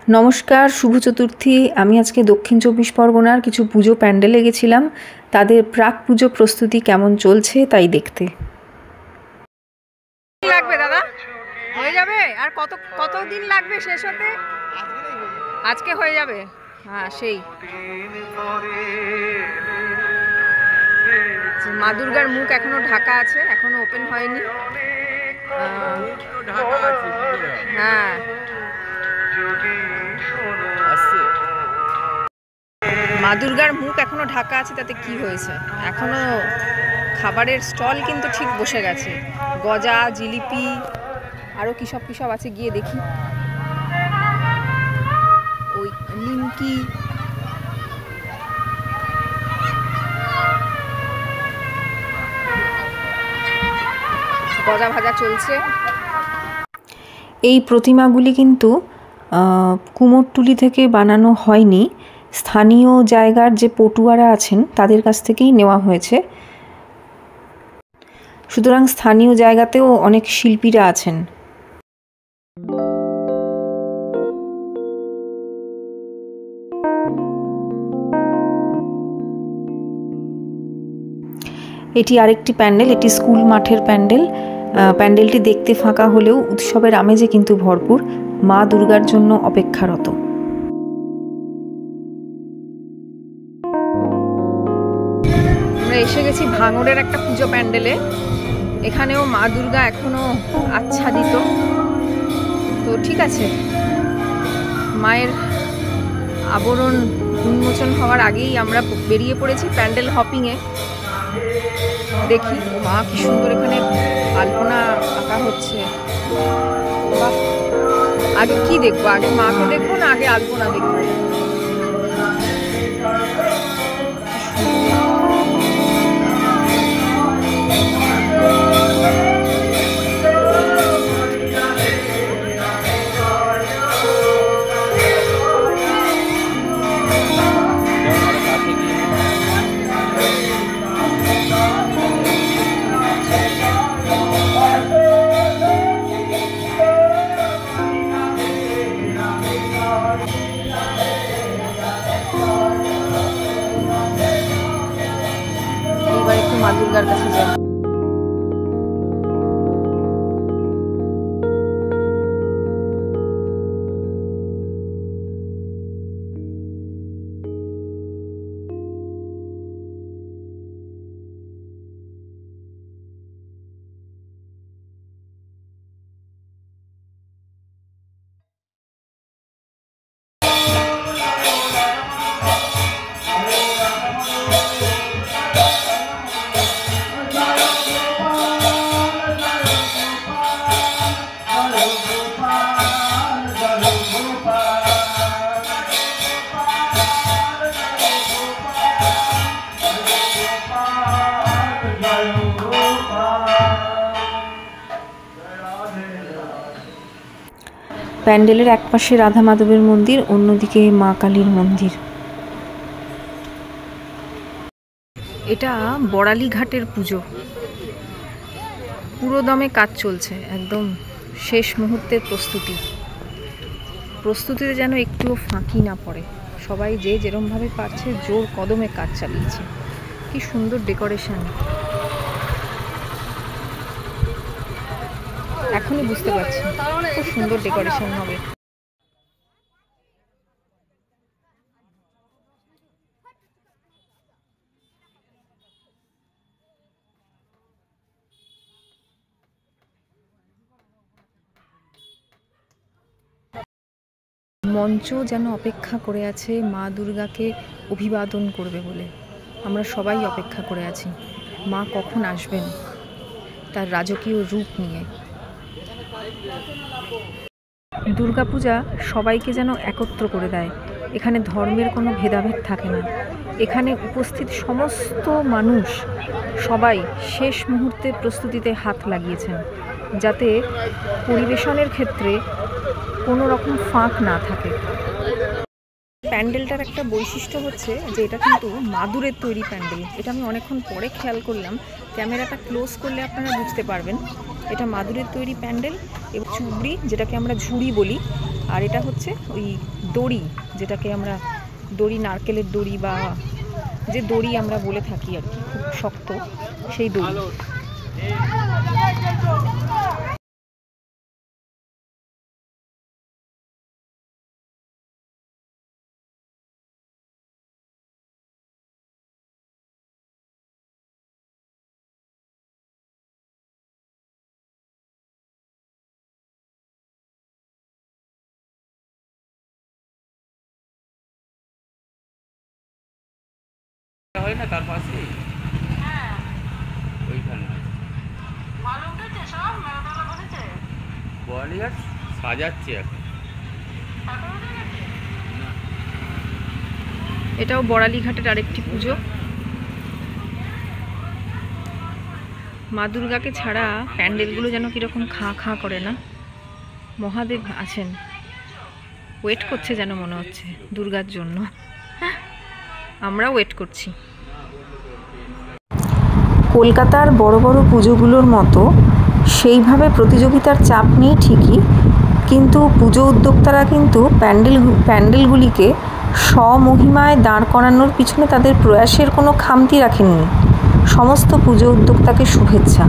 नमस्कार शुभ चतुर्थी। आमी आज के दक्षिण चब्बिश परगनार किछु पुजो पैंडेले गेछिलाम तादेर प्राक पुजो प्रस्तुति केमन चलछे ताई देखते। লাগবে দাদা হয়ে যাবে আর কত দিন লাগবে শেষ হতে? আজকে হয়ে যাবে। হ্যাঁ সেই মা দুর্গার মুখ এখনো ঢাকা আছে, এখনো ওপেন হয়নি। হ্যাঁ মা দুর্গার মুখ এখনো ঢাকা আছে, তাতে কি হয়েছে? এখনো খাবারের স্টল কিন্তু ঠিক বসে গেছে। গজা, জিলিপি, আরো কি সব আছে, গিয়ে দেখি। ওই নিমকি, গজা ভাজা চলছে। এই প্রতিমাগুলি কিন্তু কুমোরটুলি থেকে বানানো হয়নি, স্থানীয় জায়গার যে পটুয়ারা আছেন তাদের কাছ থেকেই নেওয়া হয়েছে। সুতরাং স্থানীয় জায়গাতেও অনেক শিল্পীরা আছেন। এটি আরেকটি প্যান্ডেল, এটি স্কুল মাঠের প্যান্ডেল। প্যান্ডেলটি দেখতে ফাঁকা হলেও উৎসবের আমেজে কিন্তু ভরপুর, মা দুর্গার জন্য অপেক্ষারত। আমরা এসে গেছি ভাঙড়ের একটা পুজো প্যান্ডেলে। এখানেও মা দুর্গা এখনো আচ্ছাদিত। তো ঠিক আছে, মায়ের আবরণ উন্মোচন হওয়ার আগেই আমরা বেরিয়ে পড়েছি প্যান্ডেল হপিংয়ে। দেখি মা কি সুন্দর এখানে আলপনা আঁকা হচ্ছে। আগে কি দেখবো? আগে মাকে দেখবো না আগে আলপনা দেখবো? এইবার একটু মা দুর্গার কাছে যাই। প্যান্ডেলের একপাশে রাধা মাধবের মন্দির, অন্যদিকে মা কালীর মন্দির। এটা বড়ালি ঘাটের পুজো, পুরো দমে কাজ চলছে, একদম শেষ মুহূর্তের প্রস্তুতিতে যেন একটুও ফাঁকি না পড়ে। সবাই যে যেরমভাবে পারছে জোর কদমে কাজ চালিয়েছে। কি সুন্দর ডেকোরেশন, এখনই বুঝতে পারছি খুব সুন্দর ডেকোরেশন হবে। মঞ্চ যেন অপেক্ষা করে আছে মা দুর্গাকে অভিবাদন করবে বলে। আমরা সবাই অপেক্ষা করে আছি মা কখন আসবেন তার রাজকীয় রূপ নিয়ে। দুর্গাপূজা সবাইকে যেন একত্র করে দেয়। এখানে ধর্মের কোনো ভেদাভেদ থাকে না। এখানে উপস্থিত সমস্ত মানুষ সবাই শেষ মুহূর্তের প্রস্তুতিতে হাত লাগিয়েছেন, যাতে পরিবেশনের ক্ষেত্রে কোনো রকম ফাঁক না থাকে। প্যান্ডেলটার একটা বৈশিষ্ট্য হচ্ছে যে এটা কিন্তু মাদুরের তৈরি প্যান্ডেল। এটা আমি অনেকক্ষণ পরে খেয়াল করলাম, ক্যামেরাটা ক্লোজ করলে আপনারা বুঝতে পারবেন। এটা মাদুরের তৈরি প্যান্ডেল এবং চুবড়ি, যেটাকে আমরা ঝুড়ি বলি, আর এটা হচ্ছে ওই দড়ি, যেটাকে আমরা দড়ি, নারকেলের দড়ি বা যে দড়ি আমরা বলে থাকি আর কি, খুব শক্ত সেই দড়ি। হয় না তার পাশে ওইখানে বলিঘাট সাজাচ্ছে এখন। এটাও বড়ালিঘাটের আরেকটি পুজো। মা দুর্গাকে ছাড়া প্যান্ডেলগুলো যেন কীরকম খাঁ খাঁ করে না। মহাদেব আছেন, ওয়েট করছে যেন মনে হচ্ছে দুর্গার জন্য। আমরা ওয়েট করছি। কলকাতার বড় বড় পুজোগুলোর মতো সেইভাবে প্রতিযোগিতার চাপ নেই ঠিকই, কিন্তু পুজো উদ্যোক্তারা কিন্তু প্যান্ডেলগুলিকে স্বমহিমায় দাঁড় করানোর পিছনে তাদের প্রয়াসের কোনো খামতি রাখেননি। সমস্ত পুজো উদ্যোক্তাকে শুভেচ্ছা।